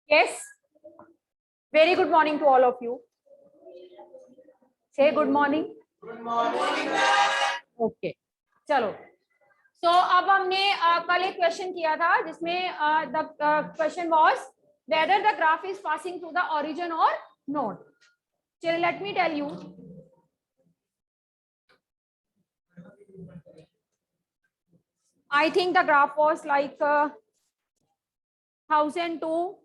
Yes. Very good morning to all of you. Say good morning. Good morning. Okay. चलो. So अब हमने कल एक क्वेश्चन किया था जिसमें the question was whether the graph is passing through the origin or not. चलो, let me tell you. I think the graph was like 1002.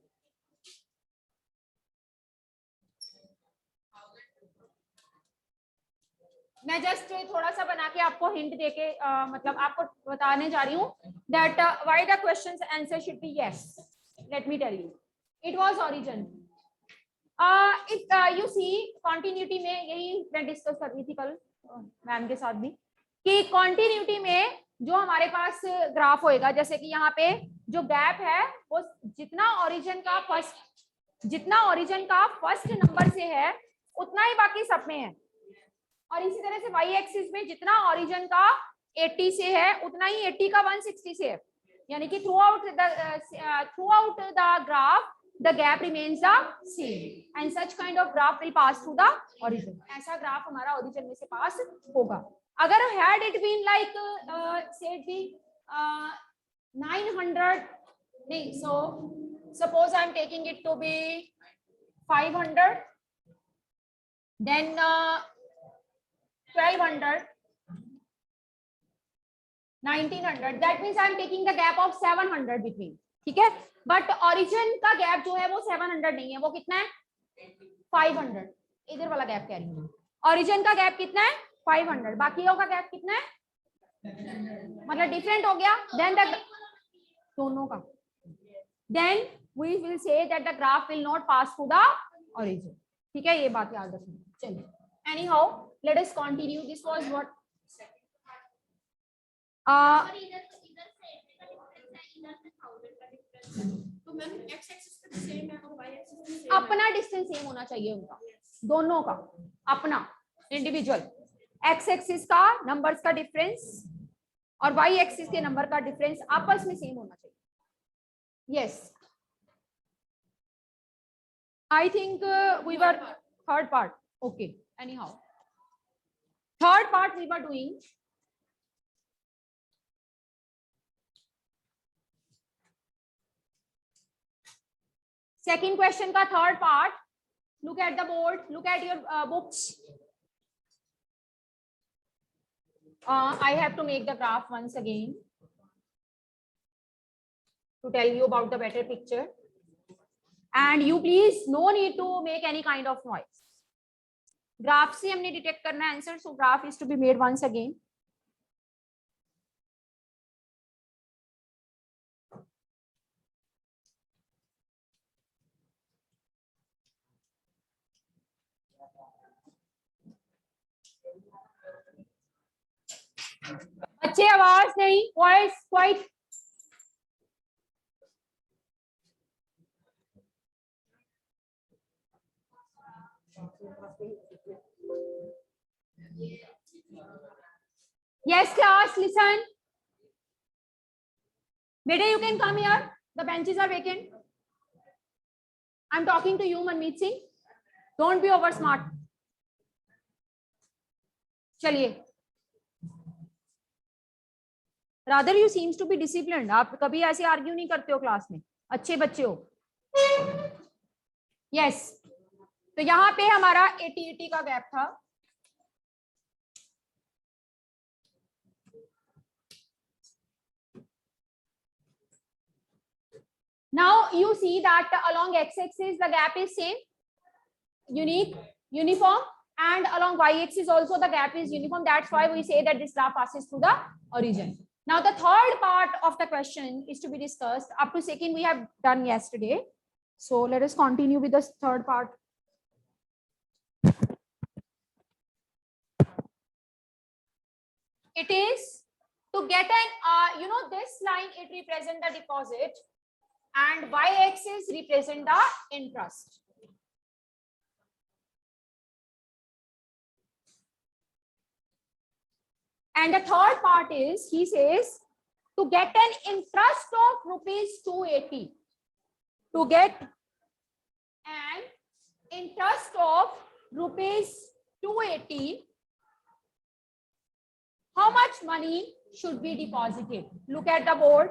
मैं जस्ट थोड़ा सा बना के आपको हिंट देके मतलब आपको बताने जा रही हूँ that why the question's answer should be yes. Let me tell you. It was origin. You see continuity में यही मैं डिस्कस कर रही थी कल मैम के साथ भी कि continuity में जो हमारे पास ग्राफ होएगा, जैसे कि यहाँ पे जो गैप है वो जितना ओरिजिन का फर्स्ट नंबर से है उतना ही बाकी सब में है, और इसी तरह से वाई एक्सिस में जितना ओरिजिन का 80 से है उतना ही 80 का 160 से है, यानी कि through out the graph the gap remains the same and such kind of graph will pass through the origin. ऐसा ग्राफ हमारा ओरिजिन में से पास होगा. अगर had it been like say it be 900 नहीं, so suppose I am taking it to be 500, then 1200, 1900, that means I am taking the gap of 700 between. ठीक है, but origin का गैप जो है वो 700 नहीं है, वो कितना है 500. इधर वाला गैप कह रही हूँ, ओरिजिन का गैप कितना है 500, बाकियों का गैप कितना है, मतलब डिफरेंट हो गया. देन द दोनों का, then we will say that the graph will not pass through the origin. ठीक है, ये बात याद रखना. चलिए, anyhow let us continue. This was what तो मैम एक्स एक्सिस पे सेम है और वाई एक्सिस पे सेम अपना डिस्टेंस सेम होना चाहिए उनका, दोनों का अपना इंडिविजुअल. एक्स एक्सिस का नंबर्स का डिफरेंस और वाई एक्सिस के नंबर का डिफरेंस आपस में सेम होना चाहिए. Yes, I think we were third part. Okay, anyhow third part we were doing. Second question का third part. Look at the board. Look at your books. I have to make the graph once again to tell you about the better picture. And you please no need to make any kind of noise. Graph से हमने detect करना answer, so graph is to be made once again. बच्चे आवाज नहीं, voice quite. Yes class, listen. Beta, you can come here. The benches are vacant. I'm talking to you, Manmeet Singh. Don't be over smart. चलिए. Rather you seems to be disciplined. आप कभी ऐसे argue नहीं करते हो class में, अच्छे बच्चे हो. Yes. तो यहाँ पे हमारा 80 का गैप था. Now you see that along x-axis the gap is same, uniform, and along y-axis also the gap is uniform. That's why we say that this graph passes through the origin. Now the third part of the question is to be discussed. Up to second we have done yesterday. So let us continue with the third part. It is to get an, this line, it represents the deposit and y-axis represent the interest. And the third part is, he says, to get an interest of rupees 280, to get an interest of rupees 280, how much money should be deposited? Look at the board.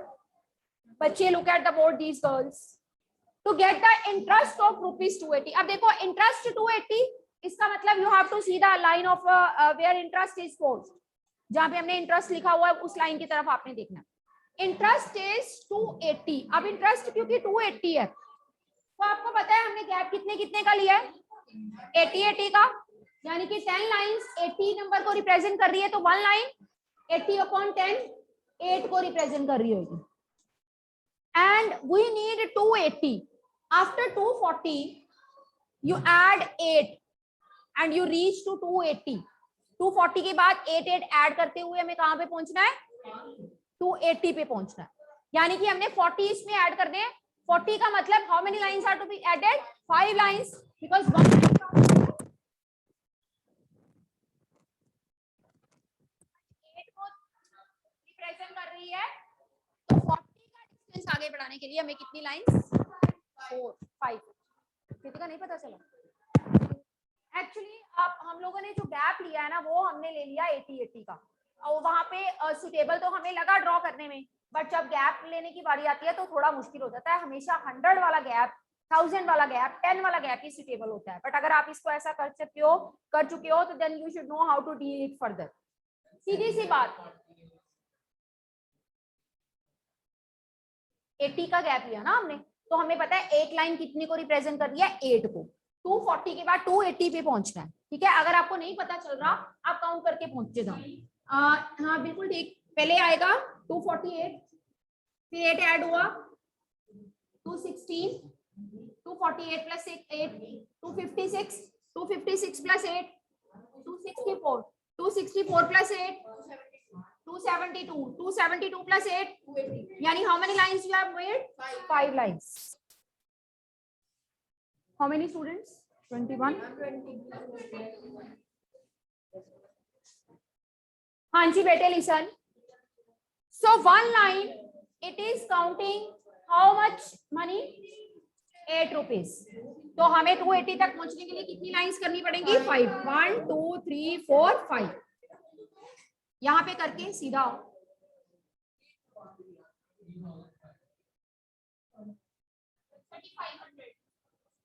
बच्चे, look at the board, these girls. To get the interest of rupees 280. अब देखो interest 280, इसका मतलब you have to see the line of where interest is posed. जहां पे हमने interest लिखा हुआ है उस लाइन की तरफ आपने देखना. Interest is 280. अब interest क्योंकि 280 है, तो आपको पता है हमने गैप कितने कितने का लिया है, 80 का, यानी कि 10 लाइंस 80 नंबर को रिप्रेजेंट कर रही है, तो 1 लाइन 80/10 8 को रिप्रेजेंट कर रही होगी. And we need 280. After 240 you add 8 and you reach to 280. 240 के बाद 8 ऐड करते हुए हमें कहां पे पहुंचना है, 280 पे पहुंचना है. यानी कि हमने 40 इसमें ऐड करने हैं. 40 का मतलब how many lines are to be added? 5 lines, because 1 line represent कर रही है, तो 40 का डिस्टेंस आगे बढ़ाने के लिए हमें कितनी लाइंस, 4 5. कितने का नहीं पता चला. एक्चुअली अब हम लोगों ने जो गैप लिया है ना, वो हमने ले लिया 80 का, और वहां पे सुटेबल तो हमें लगा ड्रॉ करने में, बट जब गैप लेने की बारी आती है तो थोड़ा मुश्किल हो जाता है. हमेशा 100 वाला गैप, 1000 वाला गैप, 10 वाला गैप ही सुटेबल होता है. बट अगर आप इसको ऐसा कर चुके हो तो then you should know how to deal it further. सीधी सी बात, 80 का गैप लिया ना हमने, तो हमें पता है एक लाइन कितने को रिप्रेजेंट कर रही है, 8 को. 240 के बाद 280 पे पहुंचना है. ठीक है, अगर आपको नहीं पता चल रहा आप काउंट करके पहुंचे जाओ. हाँ बिल्कुल ठीक. पहले आएगा 248, फिर 8 ऐड हुआ 216, 248 प्लस 8 256, 256 प्लस 8 264, 264 प्लस 8 272, 272 plus 8, यानी how many lines you have made? 5 lines. How many students? 21. हाँ जी बेटे, listen. So 1 line, it is counting how much money? 8 rupees. तो हमें 280 तक पहुंचने के लिए कितनी लाइंस करनी पड़ेंगी? 5. 1 2 3 4 5. यहां पे करके सीधा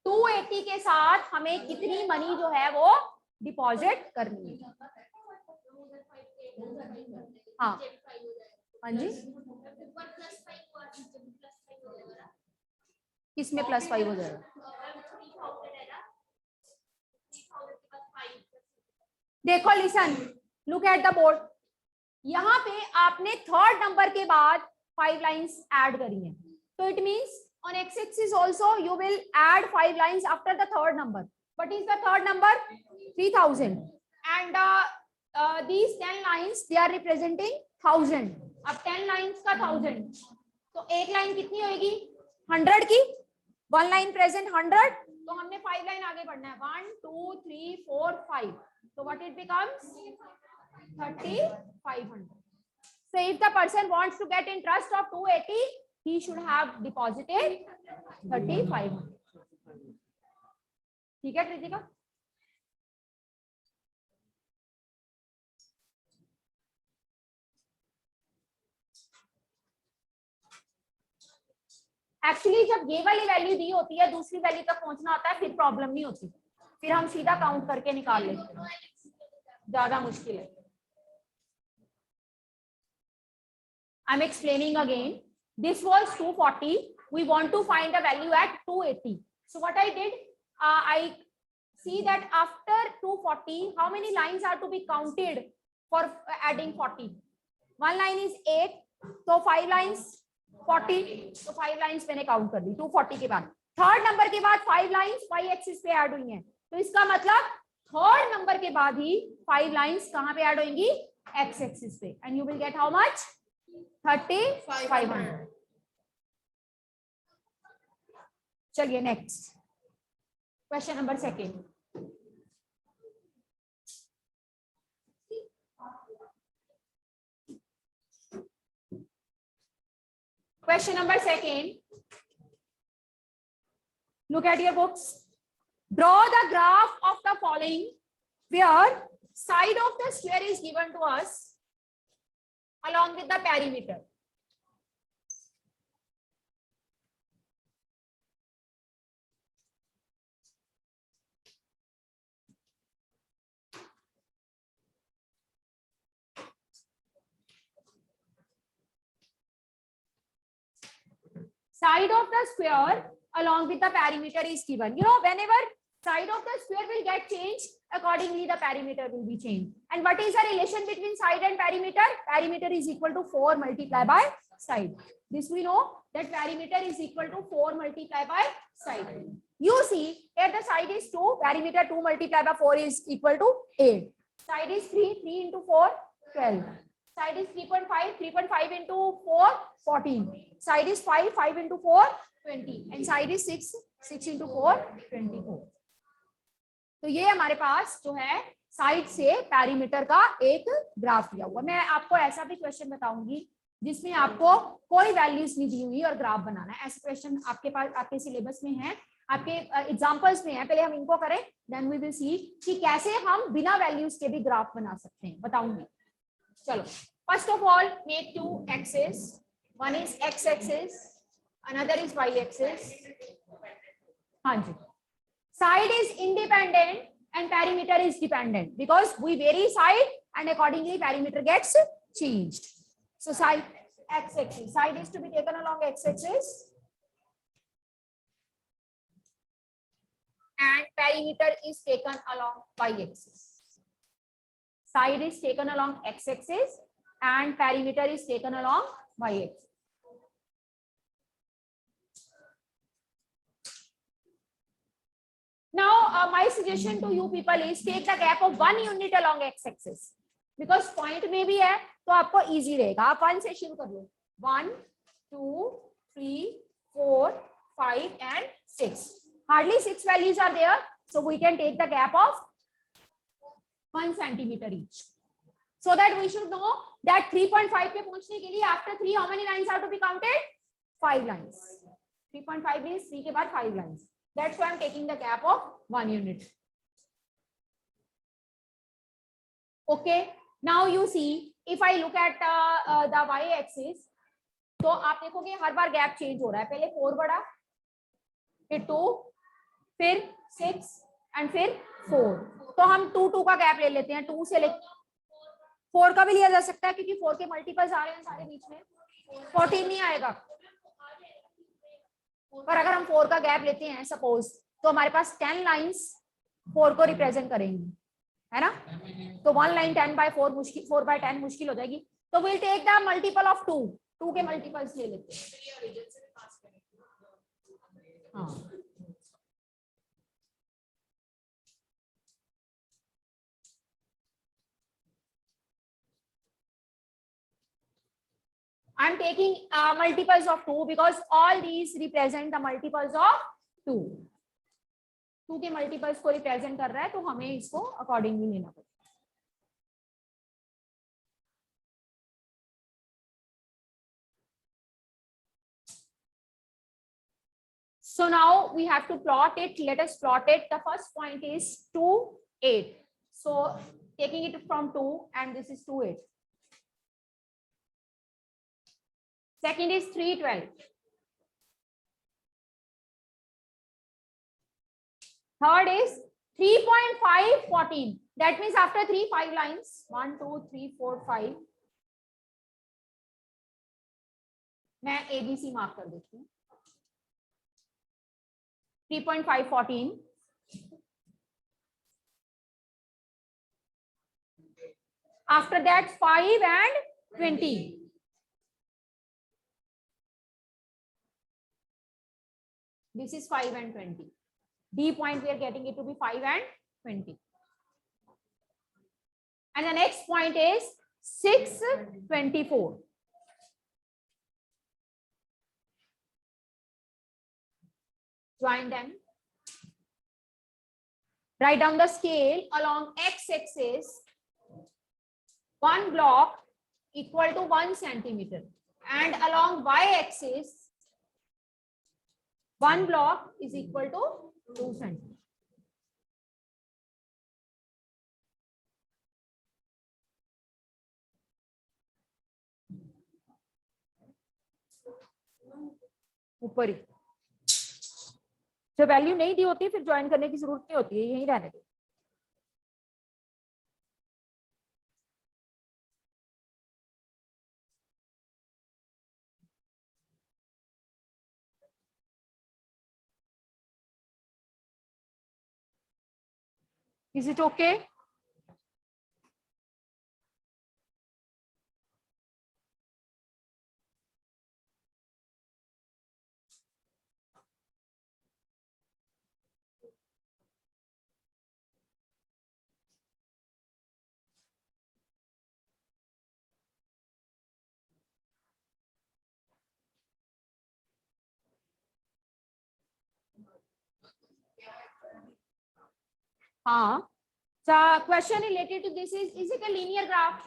280 के साथ हमें कितनी मनी जो है वो डिपॉजिट करनी है. हाँ हाँ जी, किसमें +5 हो जाएगा? देखो listen, look at the board. यहाँ पे आपने 3rd नंबर के बाद 5 लाइंस ऐड करी है, तो it means on x-axis also you will add 5 lines after the 3rd number. What is the 3rd number? 3000. And these 10 lines they are representing 1000. अब 10 lines का 1000, तो एक लाइन कितनी होगी? 100 की. 1 line present 100, तो हमने 5 लाइन आगे बढ़ना है. 1 2 3 4 5, so what it becomes? 3500. So if the person wants to get interest of 280, he should have deposited 3500. ठीक है कृतिका? एक्चुअली जब ये वाली वैल्यू दी होती है, दूसरी वैल्यू तक पहुंचना होता है, फिर प्रॉब्लम नहीं होती, फिर हम सीधा काउंट करके निकाल लेते हैं, ज्यादा मुश्किल है. I'm explaining again. This was 240. We want to find a value at 280. So what I did, I see that after 240, how many lines are to be counted for adding 40? 1 line is 8, so 5 lines 40. So 5 lines मैंने count कर दी 240 के बाद. 3rd number के बाद 5 lines y axis पे add हुई हैं, तो इसका मतलब 3rd नंबर के बाद ही 5 lines कहाँ पे ऐड होंगी? x एक्सिस पे. And you will get how much? 3500. चलिए next question number 2. Question number 2. Look at your books. Draw the graph of the following where side of the square is given to us along with the perimeter. Side of the square along with the perimeter is given. You know, whenever side of the square will get changed, accordingly the perimeter will be changed. And what is the relation between side and perimeter? Perimeter is equal to 4 multiplied by side. This we know that perimeter is equal to 4 multiplied by side. You see here the side is 2, perimeter 2 multiplied by 4 is equal to 8. Side is 3, 3 into 4, 12. Side is 3.5, 3.5 into 4, 14. Side is 5, 5 into 4, 20. And side is 6, 6 into 4, 24. तो ये हमारे पास जो है side से perimeter का एक graph दिया हुआ। मैं आपको ऐसा भी क्वेश्चन बताऊंगी जिसमें आपको कोई वैल्यूज नहीं दी हुई और ग्राफ बनाना है। ऐसे क्वेश्चन आपके पास आपके सिलेबस में है, आपके एग्जांपल्स में है। पहले हम इनको करें, देन वी विल सी कि कैसे हम बिना वैल्यूज के भी ग्राफ बना सकते हैं, बताऊंगी। चलो, first of all make two axes, one is x axis, another is y axis. हाँ जी, side is independent and perimeter is dependent because we vary side and accordingly perimeter gets changed. So side x axis, side is to be taken along x axis and perimeter is taken along y axis. Side is taken along x axis and perimeter is taken along y axis. Now, my suggestion to you people is take the gap of 1 unit along x-axis because point में भी है तो आपको easy रहेगा। आप 1 से शुरू कर लो, 1, 2, 3, 4, 5 and 6. Hardly 6 values are there, so we can take the gap of 1 centimeter each. So that we should know that 3.5 पे पहुंचने के लिए after 3 how many lines are to be counted? 5 lines. 3.5 means 3 के बाद 5 lines. That's why I'm taking the gap of 1 unit. Okay. Now you see, if I look at the y-axis, तो आप देखोगे हर बार gap change हो रहा है। पहले 4 बढ़ा, फिर 2, फिर 6 एंड फिर 4। तो हम 2 2 का गैप ले लेते हैं, 2 से ले 4 का भी लिया जा सकता है क्योंकि 4 के मल्टीपल्स आ रहे हैं सारे बीच में। 14 नहीं आएगा, पर अगर हम 4 का गैप लेते हैं सपोज, तो हमारे पास 10 लाइंस 4 को रिप्रेजेंट करेंगी, है ना। तो 1 लाइन 10 by 4 मुश्किल, 4 by 10 मुश्किल हो जाएगी। तो will take the multiple of 2, 2 के मल्टीपल्स ले लेते हैं। हाँ, I'm taking multiples of 2 because all these represent the multiples of 2. 2 के multiples को represent कर रहा है तो हमें इसको accordingly लेना पड़ेगा। So now we have to plot it. Let us plot it. The first point is 2, 8. So taking it from 2 and this is 2, 8. Second is 3, 12. Third is 3.5, 14. That means after 3, 5 lines. 1, 2, 3, 4, 5. मैं ABC mark कर देती हूँ। 3.5, 14. After that 5 and 20. This is 5 and 20. D point we are getting it to be 5 and 20. And the next point is 6, 24. Join them. Write down the scale along x-axis. 1 block equal to 1 centimeter. and along y-axis 1 block is equal to 2 centimeter. ऊपर ही जब value नहीं दी होती फिर join करने की जरूरत नहीं होती है, यही रहने दो। Is it okay? हाँ, the question related to this is it a linear graph?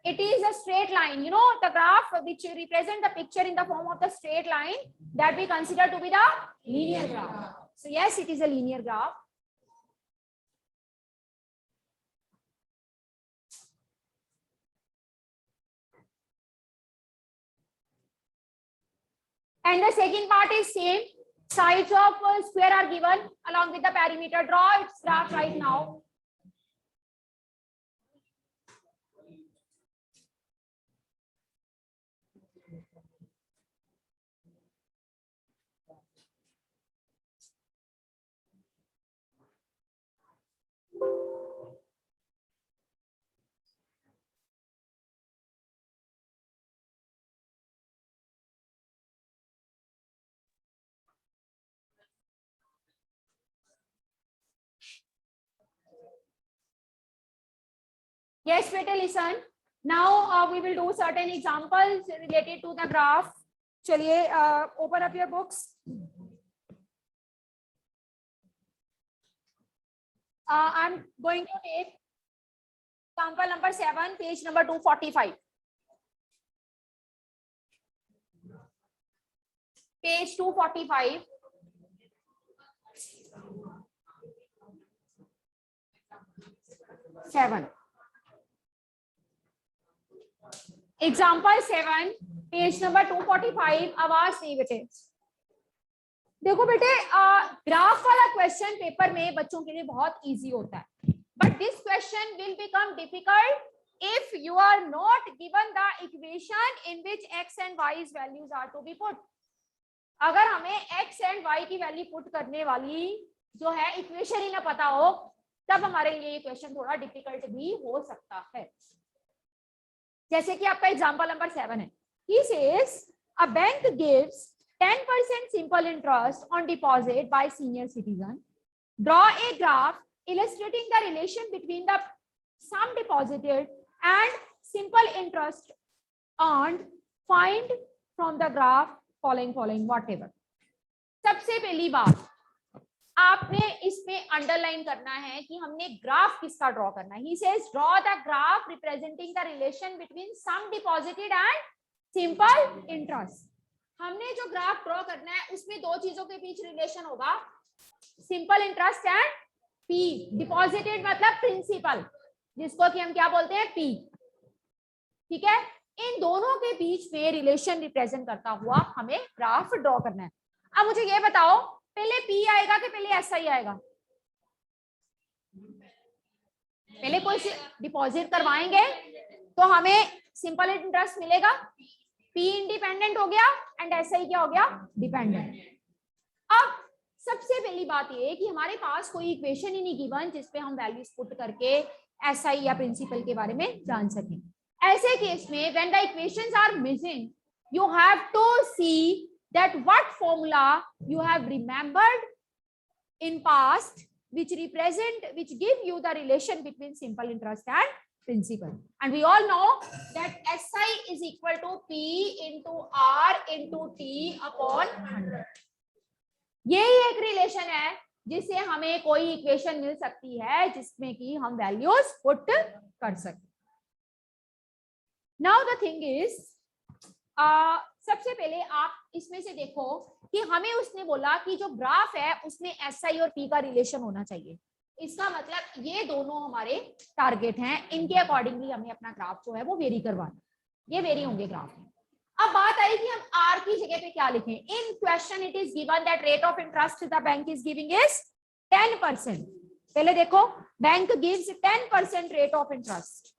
It is a straight line. You know, the graph which represent the picture in the form of the straight line, that we consider to be the linear graph. So yes, it is a linear graph. And the second part is same. Sides of square are given along with the perimeter. Draw its graph right now. Yes, better listen. Now we will do certain examples related to the graph. चलिए, open up your books. I'm going to take example number 7, page number 245. Page 245. Example 7, page number 245. आवाज नहीं बेटे, देखो बेटे, graph वाला question paper में बच्चों के लिए बहुत इजी होता है, but this question will become difficult if you are not given the equation in which x and y's values are to be put. अगर हमें x and y की वैल्यू पुट करने वाली जो है इक्वेशन ही ना पता हो, तब हमारे लिए ये क्वेश्चन थोड़ा डिफिकल्ट भी हो सकता है। जैसे कि आपका एग्जांपल नंबर 7 है, he says a bank gives 10% simple interest on deposit by senior citizen. Draw a graph illustrating the relation between the sum deposited and simple interest earned. Find from the graph following whatever. सबसे पहली बात आपने इसमें underline करना है कि हमने graph किसका ड्रॉ करना है। He says draw the graph representing the relation between sum deposited and simple interest. हमने जो ग्राफ ड्रॉ करना है उसमें दो चीजों के बीच रिलेशन होगा, simple interest and P. Deposited मतलब प्रिंसिपल, जिसको कि हम क्या बोलते हैं, पी। ठीक है, इन दोनों के बीच में रिलेशन रिप्रेजेंट करता हुआ हमें ग्राफ ड्रॉ करना है। अब मुझे ये बताओ, पहले पी आएगा कि पहले एस आई आएगा? पहले कोई डिपॉजिट करवाएंगे तो हमें सिंपल इंटरेस्ट मिलेगा, पी इंडिपेंडेंट हो गया एंड एस आई क्या हो गया, डिपेंडेंट। अब सबसे पहली बात ये कि हमारे पास कोई इक्वेशन ही नहीं गिवन जिसपे हम वैल्यूज पुट करके एस आई या प्रिंसिपल के बारे में जान सकें। ऐसे केस में when the equations are missing, you have to see that what formula you have remembered in past which give you the relation between simple interest and principal. And we all know that SI is equal to P into R into T upon 100. यही एक relation है जिससे हमें कोई equation मिल सकती है जिसमें कि हम वैल्यूज पुट कर सकते। Now the thing is, सबसे पहले आप इसमें से देखो कि हमें उसने बोला कि जो ग्राफ है उसमें SI और P का रिलेशन होना चाहिए। इसका मतलब ये दोनों हमारे टारगेट हैं, इनके अकॉर्डिंगली हमें अपना ग्राफ जो है वो वेरी करवाना, ये वेरी होंगे ग्राफ में। अब बात आई कि हम R की जगह पे क्या लिखें। In question it is given that rate of interest the bank is giving is 10%। पहले देखो, bank gives 10% rate of interest.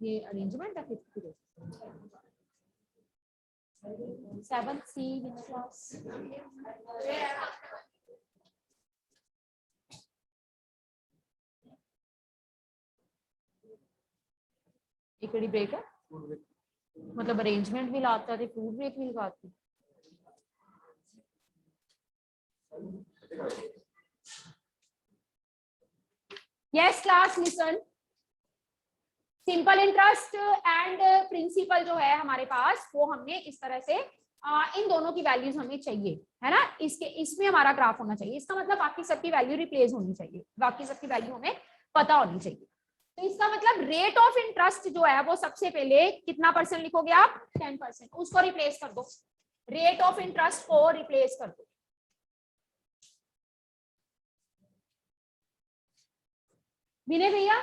ये अरेंजमेंट है 7th C क्लास। एक ब्रेक है, मतलब अरेंजमेंट भी लाता थे, फूड ब्रेक भी लगाती। Yes class listen. Simple interest and principal जो है हमारे पास वो हमने इस तरह से इन दोनों की वैल्यूज हमें चाहिए, है ना। इसमें हमारा ग्राफ होना चाहिए। इसका मतलब बाकी सबकी वैल्यू रिप्लेस होनी चाहिए, बाकी सबकी वैल्यू हमें पता होनी चाहिए। तो इसका मतलब रेट ऑफ इंटरेस्ट जो है वो सबसे पहले कितना परसेंट लिखोगे आप? 10%। उसको रिप्लेस कर दो, रेट ऑफ इंटरेस्ट को रिप्लेस कर दो। विनय भैया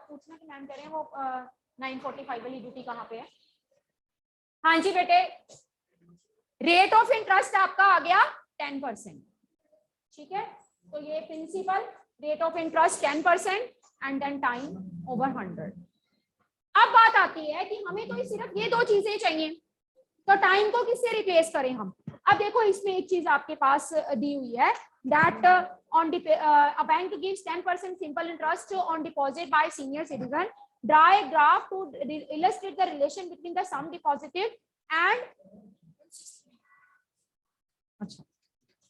पूछना कि मैम कह रहे हैं वो 9:45 वाली ड्यूटी कहाँ पे है? हाँ जी बेटे, रेट ऑफ इंटरेस्ट आपका आ गया 10%, ठीक है। तो ये principal, rate of interest 10% and then time over 100। अब बात आती है कि हमें तो सिर्फ ये दो चीजें चाहिए, तो टाइम को किससे रिप्लेस करें हम? अब देखो इसमें एक चीज आपके पास दी हुई है that on a bank gives 10% simple interest on deposit by senior citizen. Draw a graph to illustrate the relation between the sum deposited and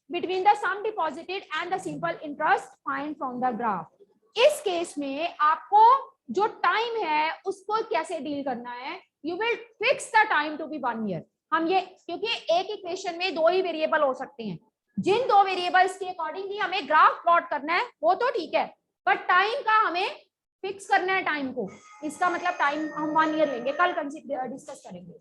between the sum deposited and the simple interest. Find from the graph. इस case में आपको जो time है उसको कैसे deal करना है? You will fix the time to be 1 year. हम ये, क्योंकि एक इक्वेशन में दो ही वेरिएबल हो सकते हैं, जिन दो वेरिएबल्स के अकॉर्डिंगली हमें ग्राफ प्लॉट करना है वो तो ठीक है, बट टाइम का हमें फिक्स करना है टाइम को। इसका मतलब टाइम हम 1 ईयर लेंगे, कल डिस्कस करेंगे।